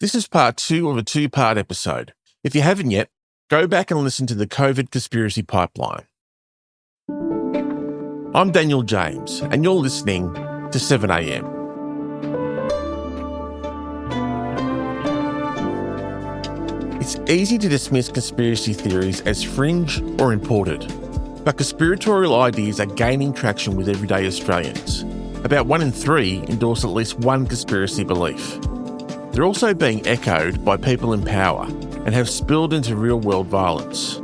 This is part 2 of a 2-part episode. If you haven't yet, go back and listen to the COVID conspiracy pipeline. I'm Daniel James, and you're listening to 7am. It's easy to dismiss conspiracy theories as fringe or imported, but conspiratorial ideas are gaining traction with everyday Australians. About 1 in 3 endorse at least one conspiracy belief. They're also being echoed by people in power and have spilled into real-world violence.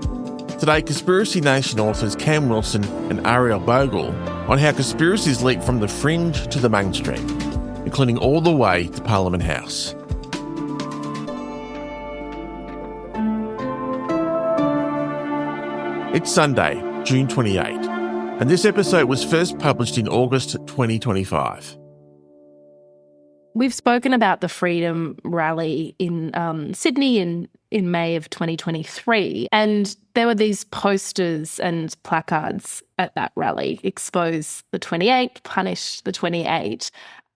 Today, Conspiracy Nation authors Cam Wilson and Ariel Bogle on how conspiracies leap from the fringe to the mainstream, including all the way to Parliament House. It's Sunday, June 28, and this episode was first published in August 2025. We've spoken about the Freedom Rally in Sydney in May of 2023, and there were these posters and placards at that rally: expose the 28, punish the 28.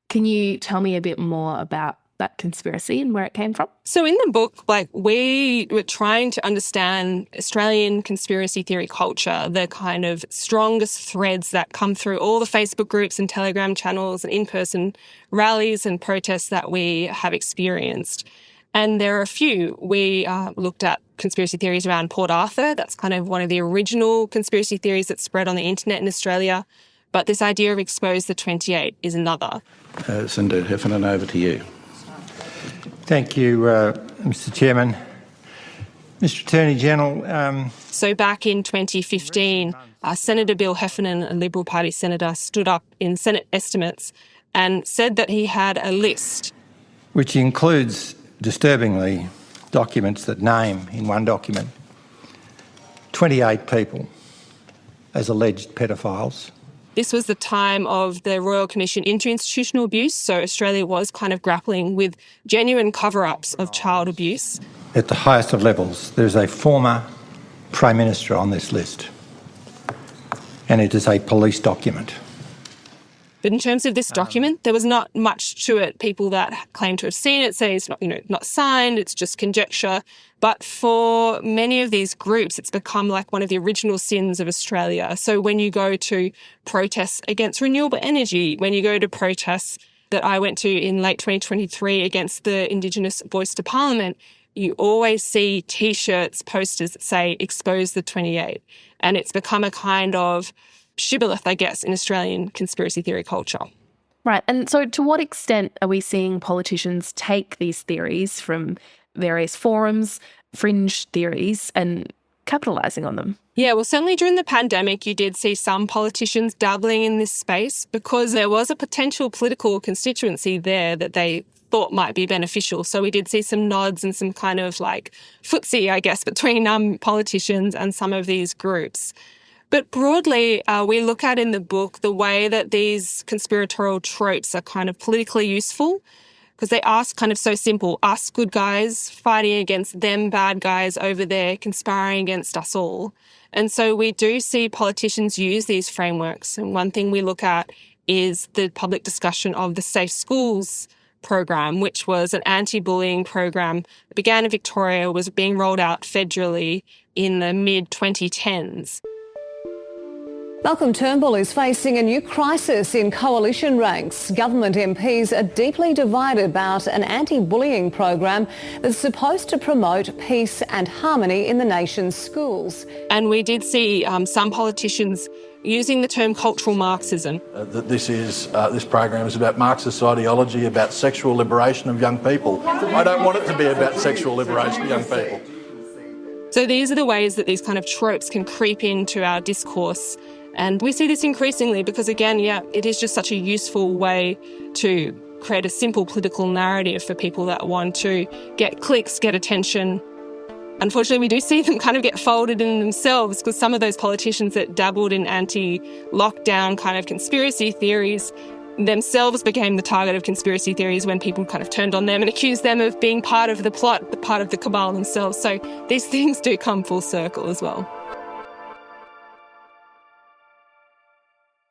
Can you tell me a bit more about that conspiracy and where it came from? So in the book, we were trying to understand Australian conspiracy theory culture, the kind of strongest threads that come through all the Facebook groups and Telegram channels and in-person rallies and protests that we have experienced. And there are a few. We looked at conspiracy theories around Port Arthur. That's kind of one of the original conspiracy theories that spread on the internet in Australia. But this idea of expose the 28 is another. Senator Heffernan, over to you. Thank you, Mr Chairman. Mr Attorney General. So back in 2015, Senator Bill Heffernan, a Liberal Party senator, stood up in Senate estimates and said that he had a list. Which includes, disturbingly, documents that name, in one document, 28 people as alleged pedophiles. This was the time of the Royal Commission into Institutional Abuse, so Australia was kind of grappling with genuine cover-ups of child abuse. At the highest of levels, there's a former Prime Minister on this list, and it is a police document. But in terms of this document, there was not much to it. People that claim to have seen it say it's not signed, it's just conjecture. But for many of these groups, it's become like one of the original sins of Australia. So when you go to protests against renewable energy, when you go to protests that I went to in late 2023 against the Indigenous Voice to Parliament, you always see T-shirts, posters that say, expose the 28. And it's become a kind of shibboleth, I guess, in Australian conspiracy theory culture. Right. And so to what extent are we seeing politicians take these theories from various forums, fringe theories, and capitalising on them? Yeah, well, certainly during the pandemic, you did see some politicians dabbling in this space because there was a potential political constituency there that they thought might be beneficial. So we did see some nods and some kind of footsie, I guess, between politicians and some of these groups. But broadly, we look at in the book the way that these conspiratorial tropes are kind of politically useful because they are kind of so simple. Us good guys fighting against them bad guys over there, conspiring against us all. And so we do see politicians use these frameworks. And one thing we look at is the public discussion of the Safe Schools program, which was an anti-bullying program that began in Victoria, was being rolled out federally in the mid-2010s. Malcolm Turnbull is facing a new crisis in coalition ranks. Government MPs are deeply divided about an anti-bullying program that's supposed to promote peace and harmony in the nation's schools. And we did see some politicians using the term cultural Marxism. This program is about Marxist ideology, about sexual liberation of young people. I don't want it to be about sexual liberation of young people. So these are the ways that these kind of tropes can creep into our discourse. And we see this increasingly because, again, it is just such a useful way to create a simple political narrative for people that want to get clicks, get attention. Unfortunately, we do see them kind of get folded in themselves because some of those politicians that dabbled in anti-lockdown kind of conspiracy theories themselves became the target of conspiracy theories when people kind of turned on them and accused them of being part of the plot, part of the cabal themselves. So these things do come full circle as well.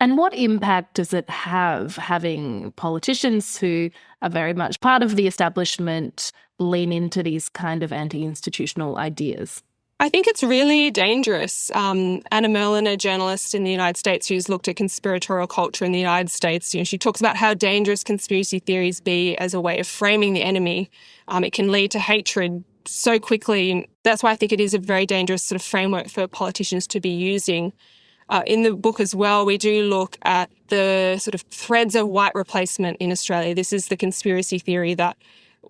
And what impact does it have having politicians who are very much part of the establishment lean into these kind of anti-institutional ideas? I think it's really dangerous. Anna Merlin, a journalist in the United States who's looked at conspiratorial culture in the United States, she talks about how dangerous conspiracy theories be as a way of framing the enemy. It can lead to hatred so quickly. And that's why I think it is a very dangerous sort of framework for politicians to be using. In the book as well, we do look at the sort of threads of white replacement in Australia. This is the conspiracy theory that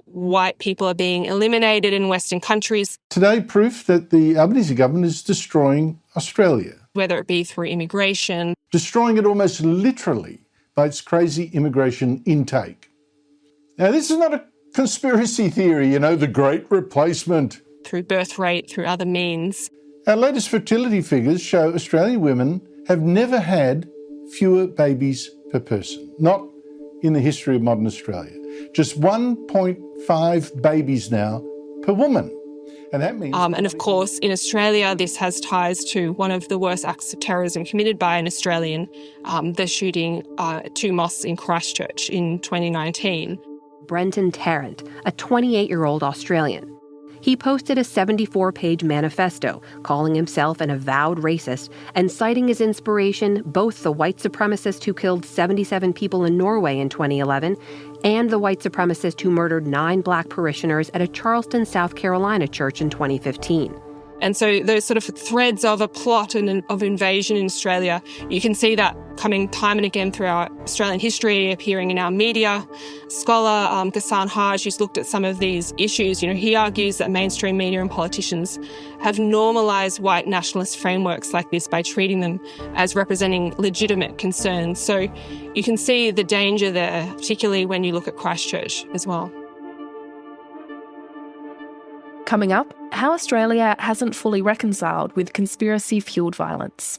white people are being eliminated in Western countries. Today, proof that the Albanese government is destroying Australia. Whether it be through immigration. Destroying it almost literally by its crazy immigration intake. Now, this is not a conspiracy theory, the great replacement. Through birth rate, through other means. Our latest fertility figures show Australian women have never had fewer babies per person, not in the history of modern Australia. Just 1.5 babies now per woman. And that means... and of course, in Australia, this has ties to one of the worst acts of terrorism committed by an Australian, the shooting at 2 mosques in Christchurch in 2019. Brenton Tarrant, a 28-year-old Australian. He posted a 74-page manifesto calling himself an avowed racist and citing as inspiration both the white supremacist who killed 77 people in Norway in 2011 and the white supremacist who murdered 9 black parishioners at a Charleston, South Carolina church in 2015. And so those sort of threads of a plot and of invasion in Australia, you can see that coming time and again through our Australian history, appearing in our media. Scholar Ghassan Haj, who's looked at some of these issues, he argues that mainstream media and politicians have normalised white nationalist frameworks like this by treating them as representing legitimate concerns. So you can see the danger there, particularly when you look at Christchurch as well. Coming up, how Australia hasn't fully reconciled with conspiracy-fuelled violence.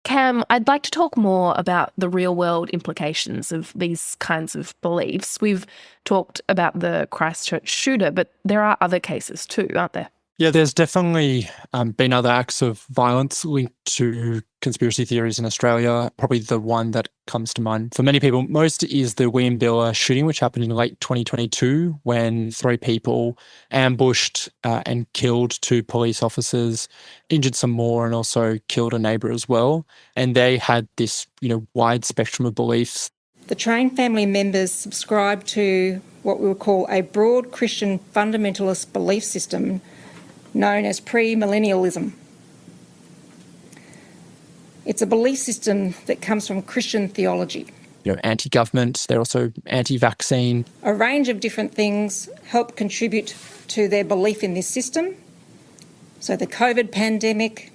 Cam, I'd like to talk more about the real-world implications of these kinds of beliefs. We've talked about the Christchurch shooter, but there are other cases too, aren't there? Yeah, there's definitely been other acts of violence linked to conspiracy theories in Australia. Probably the one that comes to mind for many people most is the William Billa shooting, which happened in late 2022 when 3 people ambushed and killed 2 police officers, injured some more, and also killed a neighbour as well. And they had this, wide spectrum of beliefs. The Train family members subscribe to what we would call a broad Christian fundamentalist belief system known as premillennialism. It's a belief system that comes from Christian theology. Anti-government, they're also anti-vaccine. A range of different things help contribute to their belief in this system. So the COVID pandemic,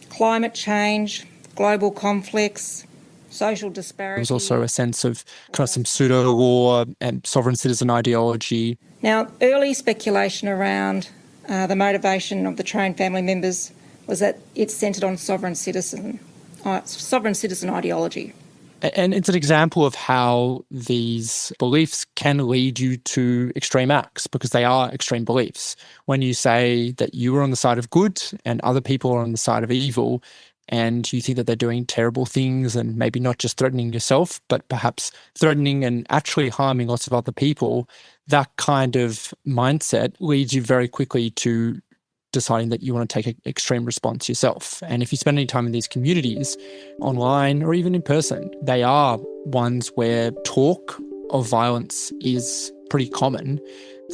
climate change, global conflicts, social disparity. There's also a sense of kind of some pseudo-law and sovereign citizen ideology. Now, early speculation around the motivation of the Train family members was that it's centred on sovereign citizen ideology. And it's an example of how these beliefs can lead you to extreme acts because they are extreme beliefs. When you say that you are on the side of good and other people are on the side of evil, and you think that they're doing terrible things and maybe not just threatening yourself, but perhaps threatening and actually harming lots of other people, that kind of mindset leads you very quickly to deciding that you want to take an extreme response yourself. And if you spend any time in these communities, online or even in person, they are ones where talk of violence is pretty common.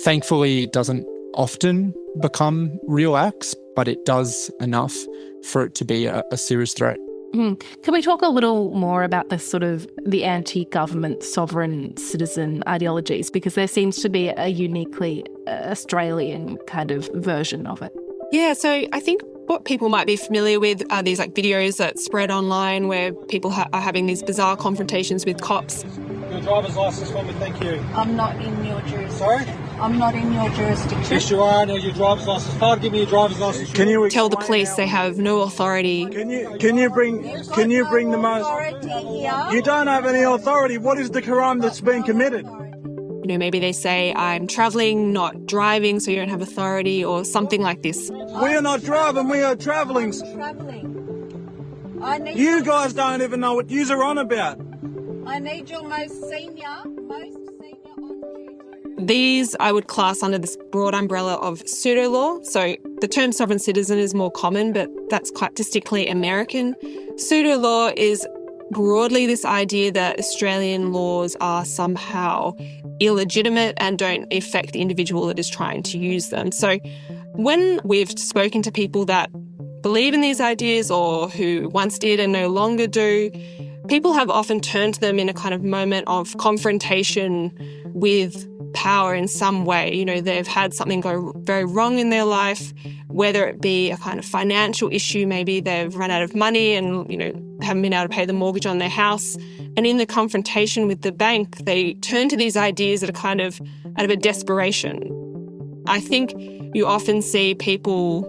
Thankfully, it doesn't often become real acts, but it does enough for it to be a serious threat. Can we talk a little more about this sort of the anti-government sovereign citizen ideologies? Because there seems to be a uniquely Australian kind of version of it. Yeah, so I think what people might be familiar with are these videos that spread online where people are having these bizarre confrontations with cops. Your driver's licence for me, thank you. I'm not in your jurisdiction. Sorry? I'm not in your jurisdiction. Yes, you are. I know your driver's licence. Father, give me your driver's licence. Can you tell the police they have no authority? Can you bring the most? Authority here. You don't have any authority. What is the crime that's been committed? Maybe they say, I'm travelling, not driving, so you don't have authority, or something like this. We are not driving, we are travelling. You guys don't even know what you're on about. I need your most senior on duty. These I would class under this broad umbrella of pseudo-law. So the term sovereign citizen is more common, but that's quite distinctly American. Pseudo-law is broadly this idea that Australian laws are somehow illegitimate and don't affect the individual that is trying to use them. So when we've spoken to people that believe in these ideas or who once did and no longer do, people have often turned to them in a kind of moment of confrontation with power in some way. They've had something go very wrong in their life, whether it be a kind of financial issue, maybe they've run out of money and, haven't been able to pay the mortgage on their house. And in the confrontation with the bank, they turn to these ideas that are kind of out of a desperation. I think you often see people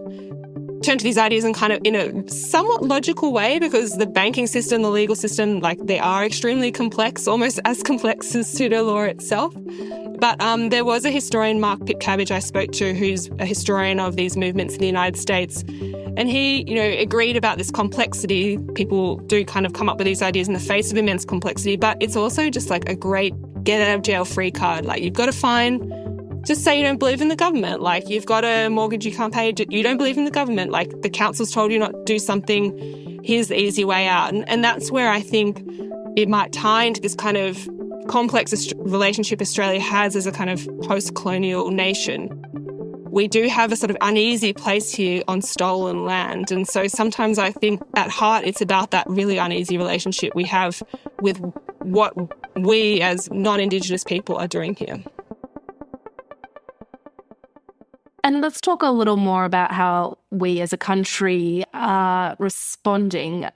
turn to these ideas in kind of in a somewhat logical way, because the banking system, the legal system, they are extremely complex, almost as complex as pseudo-law itself. But there was a historian, Mark Pitcabbage, I spoke to, who's a historian of these movements in the United States. And he, agreed about this complexity. People do kind of come up with these ideas in the face of immense complexity, but it's also just like a great get out of jail free card. You've got to just say you don't believe in the government. You've got a mortgage you can't pay, you don't believe in the government. The council's told you not to do something, here's the easy way out. And that's where I think it might tie into this kind of complex relationship Australia has as a kind of post-colonial nation. We do have a sort of uneasy place here on stolen land. And so sometimes I think at heart it's about that really uneasy relationship we have with what we as non-Indigenous people are doing here. And let's talk a little more about how we as a country are responding.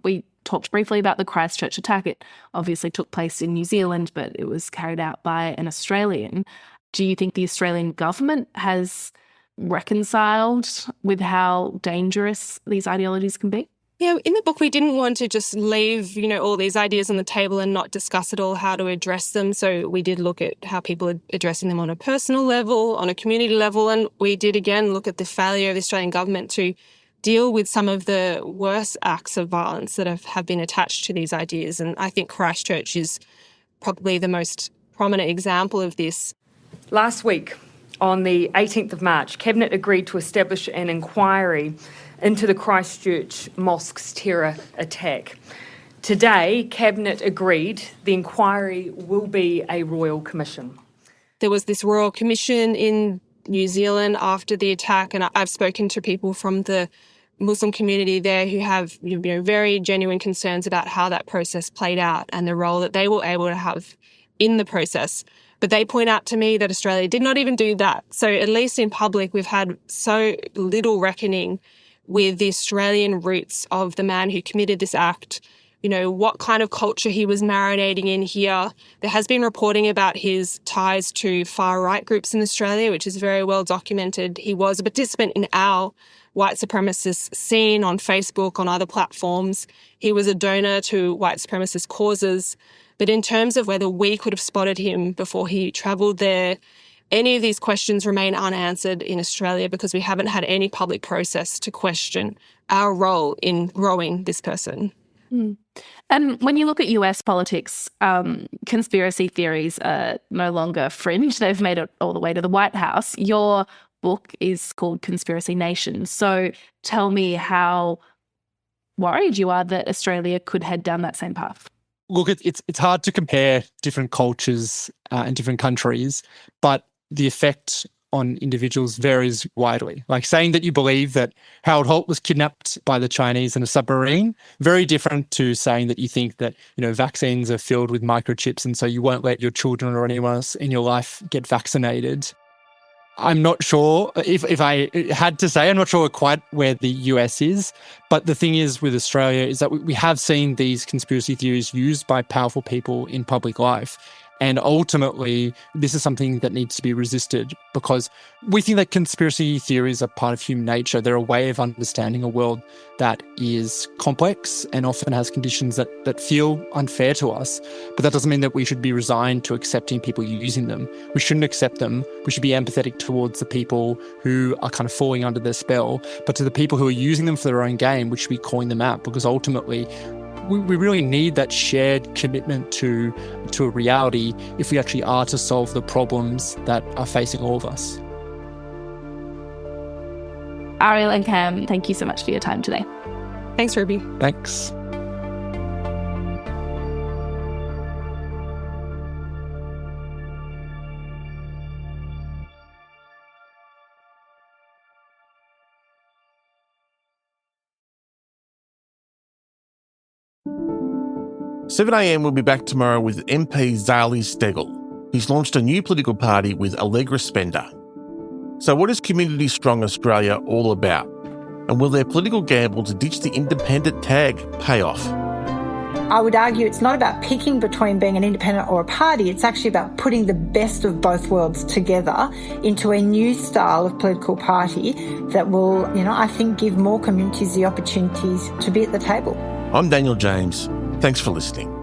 We talked briefly about the Christchurch attack. It obviously took place in New Zealand, but it was carried out by an Australian. Do you think the Australian government has reconciled with how dangerous these ideologies can be? Yeah, in the book, we didn't want to just leave, all these ideas on the table and not discuss at all how to address them. So we did look at how people are addressing them on a personal level, on a community level, and we did again look at the failure of the Australian government to deal with some of the worst acts of violence that have been attached to these ideas. And I think Christchurch is probably the most prominent example of this. Last week, on the 18th of March, Cabinet agreed to establish an inquiry into the Christchurch mosque's terror attack. Today, Cabinet agreed the inquiry will be a royal commission. There was this royal commission in New Zealand after the attack, and I've spoken to people from the Muslim community there who have very genuine concerns about how that process played out and the role that they were able to have in the process. But they point out to me that Australia did not even do that. So at least in public, we've had so little reckoning with the Australian roots of the man who committed this act, what kind of culture he was marinating in here. There has been reporting about his ties to far-right groups in Australia, which is very well documented. He was a participant in our white supremacist scene on Facebook, on other platforms. He was a donor to white supremacist causes. But in terms of whether we could have spotted him before he travelled there, any of these questions remain unanswered in Australia because we haven't had any public process to question our role in growing this person. Mm. And when you look at US politics, conspiracy theories are no longer fringe. They've made it all the way to the White House. Your book is called Conspiracy Nation. So tell me how worried you are that Australia could head down that same path. Look, it's hard to compare different cultures and different countries, but the effect on individuals varies widely. Like saying that you believe that Harold Holt was kidnapped by the Chinese in a submarine, very different to saying that you think that, vaccines are filled with microchips and so you won't let your children or anyone else in your life get vaccinated. I'm not sure, if I had to say, I'm not sure quite where the US is. But the thing is with Australia is that we have seen these conspiracy theories used by powerful people in public life. And ultimately, this is something that needs to be resisted because we think that conspiracy theories are part of human nature. They're a way of understanding a world that is complex and often has conditions that feel unfair to us. But that doesn't mean that we should be resigned to accepting people using them. We shouldn't accept them. We should be empathetic towards the people who are kind of falling under their spell. But to the people who are using them for their own gain, we should be calling them out, because ultimately we really need that shared commitment to a reality if we actually are to solve the problems that are facing all of us. Ariel and Cam, thank you so much for your time today. Thanks, Ruby. Thanks. Seven AM will be back tomorrow with MP Zali Steggall. He's launched a new political party with Allegra Spender. So what is Community Strong Australia all about? And will their political gamble to ditch the independent tag pay off? I would argue it's not about picking between being an independent or a party. It's actually about putting the best of both worlds together into a new style of political party that will, I think give more communities the opportunities to be at the table. I'm Daniel James. Thanks for listening.